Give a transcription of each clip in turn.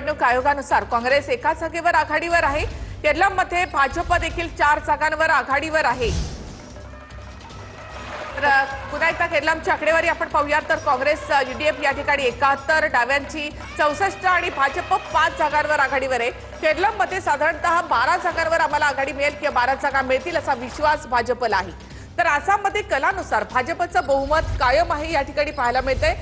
निवडणूक आयोगानुसार काँग्रेस एका जागेवर आघाडीवर आहे। केरळमध्ये भाजप देखील 4 जागांवर आघाडीवर आहे। तर पुन्हा एकदा केरळची आकडेवारी आपण पाहूया तर काँग्रेस यूडीएफ या ठिकाणी 71, डाव्यांची 64 आणि भाजप 5 जागांवर आघाडीवर आहे। केरळमध्ये साधारणतः 12 जागांवर आम्हाला आघाडी मिळेल किंवा 12 जागा मिळतील असा विश्वास भाजपला आहे। तर आसाममध्ये कलानुसार भाजपचं बहुमत कायम आहे या ठिकाणी पाहायला मिळतंय।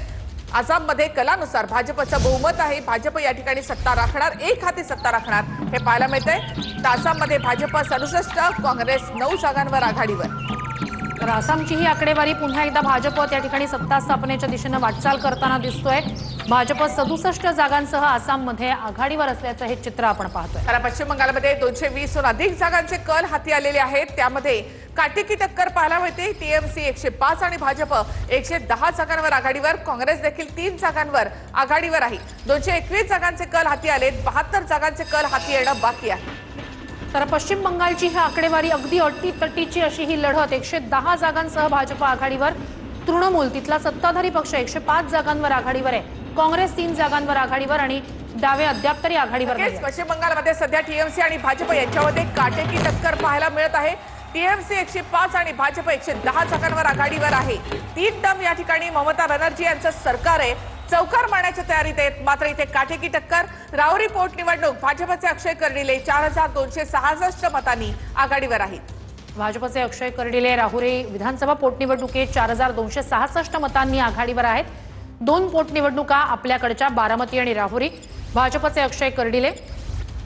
आसाममध्ये कलानुसार भाजपचं बहुमत आहे। भाजप या ठिकाणी सत्ता राखणार, एक हाती सत्ता राखणार हे पाहायला मिळतंय। तर आसाममध्ये भाजप 67, काँग्रेस 9 जागांवर आघाडीवर। तर आसामची ही आकडेवारी पुन्हा एकदा भाजप त्या ठिकाणी सत्ता स्थापनेच्या दिशेने वाटचाल करताना दिसतोय। भाजप 67 जागांसह आसाममध्ये आघाडीवर असल्याचं हे चित्र आपण पाहतोय। तर पश्चिम बंगालमध्ये 220 हून अधिक जागांचे कल हाती आलेले आहेत। त्यामध्ये काटेकी टक्कर पाहायला मिळते। टीएमसी 105 आणि भाजप 110 जागांवर आघाडीवर। काँग्रेस देखील 3 जागांवर आघाडीवर आहे। 221 जागांचे कल हाती आले, 72 जागांचे कल हाती येणं बाकी आहे। तर पश्चिम बंगालची ही आकडेवारी अगदी अटीतटीची अशी ही लढत 110 जागांसह भाजप आघाडीवर। तृणमूल तिथला सत्ताधारी पक्ष 105 जागांवर आघाडीवर आहे। काँग्रेस 3 जागांवर आघाडीवर आणि डावे अद्याप तरी आघाडीवर नाही। पश्चिम बंगालमध्ये सध्या टीएमसी आणि भाजप यांच्यामध्ये काटेकी टक्कर पाहायला मिळत आहे। टीएमसी 105 आणि भाजप 110 जागांवर आघाडीवर आहे। 3 टर्म या ठिकाणी ममता बॅनर्जी यांचं सरकार आहे, चौकार मारण्याच्या तयारीत आहेत। मात्र इथे काटेकी टक्कर। राहुरी पोटनिवडणूक भाजपचे अक्षय कर्डिले 4266 मतांनी आघाडीवर आहेत। भाजपचे अक्षय कर्डिले राहुरी विधानसभा पोटनिवडणुकीत 4266 मतांनी आघाडीवर आहेत। 2 पोटनिवडणुका आपल्याकडच्या बारामती आणि राहुरी। भाजपचे अक्षय कर्डिले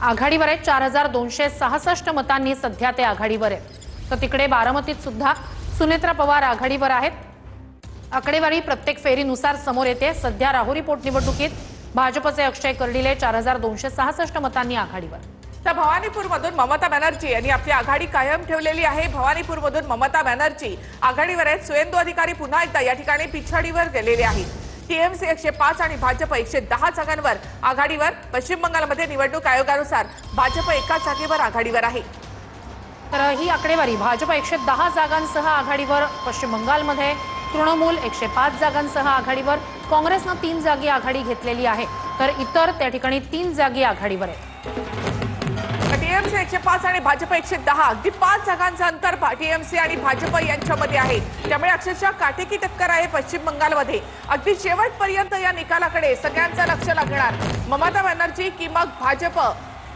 आघाडीवर आहेत, 4266 मतांनी सध्या ते आघाडीवर आहेत। तर तिकडे बारामतीत सुद्धा सुनेत्रा पवार आघाडीवर आहेत। आकडेवारी प्रत्येक फेरीनुसार समोर येते। सध्या राहुरी पोटनिवडणुकीत भाजपचे अक्षय कर्डिले 4266 मतांनी आघाडीवर। तर भवानीपूरमधून ममता बॅनर्जी यांनी आपली आघाडी कायम ठेवलेली आहे। भवानीपूरमधून ममता बॅनर्जी आघाडीवर आहेत। सुवेंदू अधिकारी पुन्हा एकदा या ठिकाणी पिछाडीवर गेलेले आहेत। टीएमसी 105 आणि भाजप 110 जागांवर आघाडीवर। पश्चिम बंगालमध्ये निवडणूक आयोगानुसार भाजप एका जागेवर आघाडीवर आहे। तर ही आकडेवारी भाजप 110 जागांसह आघाडीवर पश्चिम बंगालमध्ये। तृणमूल 105 जागांसह आघाडीवर। काँग्रेसनं 3 जागी आघाडी घेतलेली आहे, तर इतर त्या ठिकाणी 3 जागी आघाडीवर आहेत। टीएमसी 105 आणि भाजप 110 अगदी 5 जागांचं अंतर टीएमसी आणि भाजप यांच्यामध्ये आहे। त्यामुळे अक्षरशः काटेकी टक्कर आहे पश्चिम बंगालमध्ये। अगदी शेवटपर्यंत या निकालाकडे सगळ्यांचं लक्ष लागणार। ममता बॅनर्जी की मग भाजप?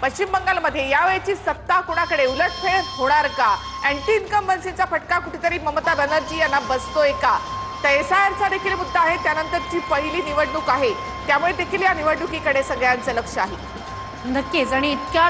पश्चिम बंगालमध्ये यावेळची सत्ता कुणाकडे? उलटफेर होणार का? अँटी इन्कम्बन्सीचा फटका कुठेतरी ममता बॅनर्जी यांना बसतोय का? तर एसआयआरचा देखील मुद्दा आहे। त्यानंतरची पहिली निवडणूक आहे, त्यामुळे देखील या निवडणुकीकडे सगळ्यांचं लक्ष आहे। नक्कीच आणि इतक्या